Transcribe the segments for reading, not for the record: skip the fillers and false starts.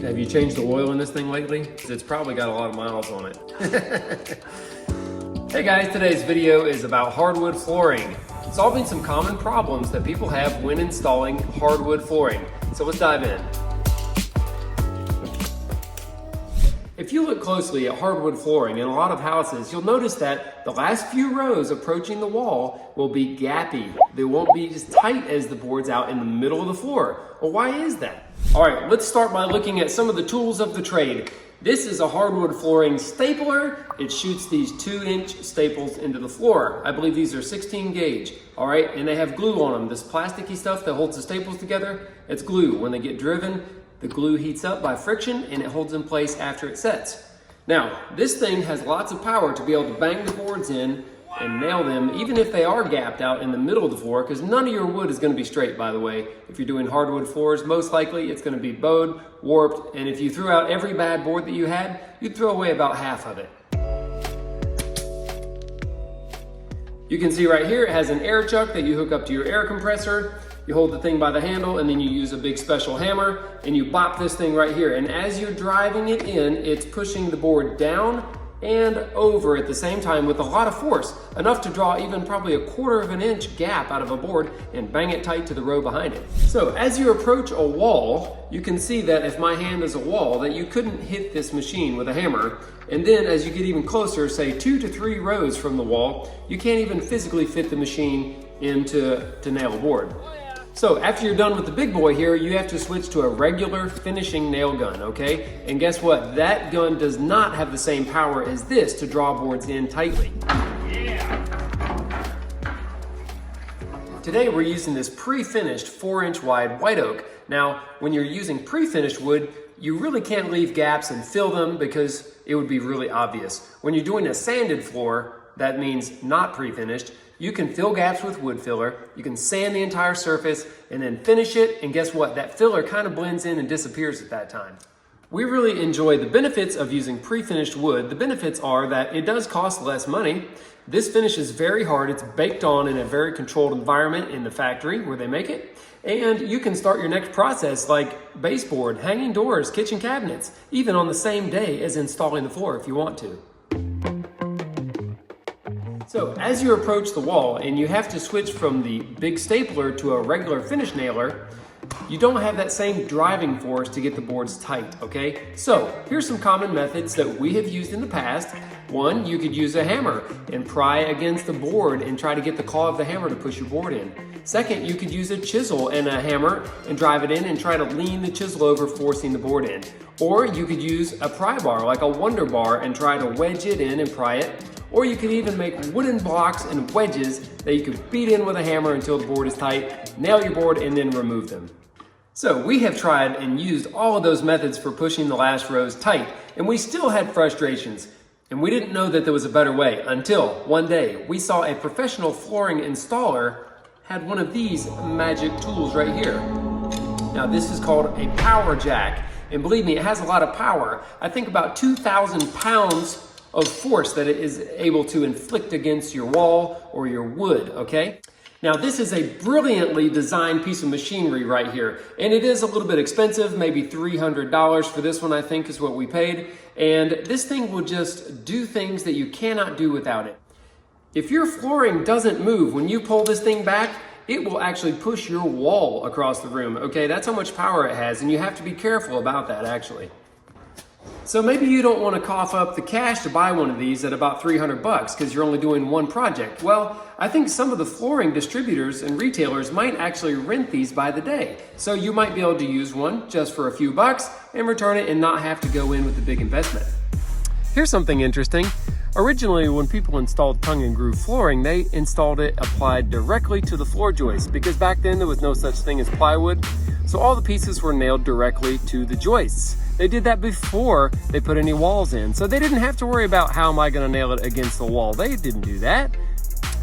Have you changed the oil in this thing lately? 'Cause it's probably got a lot of miles on it. Hey guys, today's video is about hardwood flooring, solving some common problems that people have when installing hardwood flooring. So let's dive in. If you look closely at hardwood flooring in a lot of houses, you'll notice that the last few rows approaching the wall will be gappy. They won't be as tight as the boards out in the middle of the floor. Well, why is that? All right, let's start by looking at some of the tools of the trade. This is a hardwood flooring stapler. It shoots these 2-inch staples into the floor. I believe these are 16 gauge, all right? And they have glue on them. This plasticky stuff that holds the staples together, it's glue. When they get driven, the glue heats up by friction and it holds in place after it sets. Now, this thing has lots of power to be able to bang the boards in and nail them, even if they are gapped out in the middle of the floor, because none of your wood is going to be straight, by the way. If you're doing hardwood floors, most likely it's going to be bowed, warped, and if you threw out every bad board that you had, you'd throw away about half of it. You can see right here it has an air chuck that you hook up to your air compressor. You hold the thing by the handle and then you use a big special hammer and you bop this thing right here. And as you're driving it in, it's pushing the board down and over at the same time with a lot of force, enough to draw even probably a 1/4 of an inch gap out of a board and bang it tight to the row behind it. So as you approach a wall, you can see that if my hand is a wall, that you couldn't hit this machine with a hammer. And then as you get even closer, say 2 to 3 rows from the wall, you can't even physically fit the machine into nail a board. So after you're done with the big boy here, you have to switch to a regular finishing nail gun, okay? And guess what? That gun does not have the same power as this to draw boards in tightly. Yeah. Today we're using this pre-finished 4-inch wide white oak. Now, when you're using pre-finished wood, you really can't leave gaps and fill them because it would be really obvious. When you're doing a sanded floor, that means not pre-finished, you can fill gaps with wood filler, you can sand the entire surface and then finish it, and guess what? That filler kind of blends in and disappears at that time. We really enjoy the benefits of using pre-finished wood. The benefits are that it does cost less money. This finish is very hard. It's baked on in a very controlled environment in the factory where they make it. And you can start your next process like baseboard, hanging doors, kitchen cabinets, even on the same day as installing the floor if you want to. So as you approach the wall and you have to switch from the big stapler to a regular finish nailer, you don't have that same driving force to get the boards tight, okay? So here's some common methods that we have used in the past. One, you could use a hammer and pry against the board and try to get the claw of the hammer to push your board in. Second, you could use a chisel and a hammer and drive it in and try to lean the chisel over, forcing the board in. Or you could use a pry bar, like a Wonder Bar, and try to wedge it in and pry it. Or you could even make wooden blocks and wedges that you could beat in with a hammer until the board is tight, nail your board, and then remove them. So we have tried and used all of those methods for pushing the last rows tight, and we still had frustrations. And we didn't know that there was a better way until one day we saw a professional flooring installer had one of these magic tools right here. Now this is called a power jack, and believe me, it has a lot of power. I think about 2,000 pounds of force that it is able to inflict against your wall or your wood, okay? Now this is a brilliantly designed piece of machinery right here, and it is a little bit expensive, maybe $300 for this one I think is what we paid, and this thing will just do things that you cannot do without it. If your flooring doesn't move when you pull this thing back, it will actually push your wall across the room, okay? That's how much power it has, and you have to be careful about that actually. So maybe you don't want to cough up the cash to buy one of these at about $300 because you're only doing one project. Well, I think some of the flooring distributors and retailers might actually rent these by the day. So you might be able to use one just for a few bucks and return it and not have to go in with the big investment. Here's something interesting. Originally, when people installed tongue and groove flooring, they installed it applied directly to the floor joist because back then there was no such thing as plywood. So all the pieces were nailed directly to the joists. They did that before they put any walls in. So they didn't have to worry about how am I gonna nail it against the wall. They didn't do that.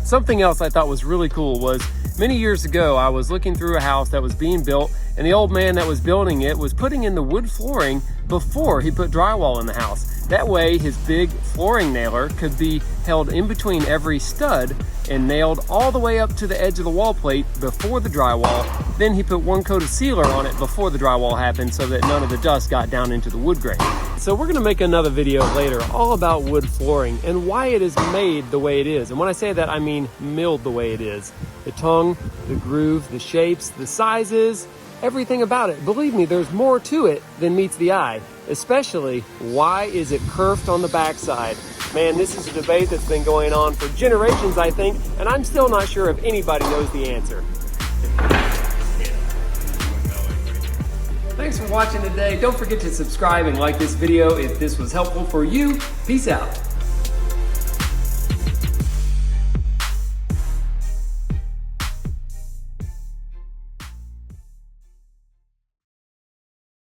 Something else I thought was really cool was many years ago, I was looking through a house that was being built And the old man that was building it was putting in the wood flooring before he put drywall in the house. That way his big flooring nailer could be held in between every stud and nailed all the way up to the edge of the wall plate before the drywall. Then he put one coat of sealer on it before the drywall happened so that none of the dust got down into the wood grain. So we're gonna make another video later all about wood flooring and why it is made the way it is. And when I say that, I mean milled the way it is. The tongue, the groove, the shapes, the sizes, everything about it. Believe me, there's more to it than meets the eye, especially why is it curved on the backside? Man, this is a debate that's been going on for generations, I think, and I'm still not sure if anybody knows the answer. Thanks for watching today. Don't forget to subscribe and like this video if this was helpful for you. Peace out.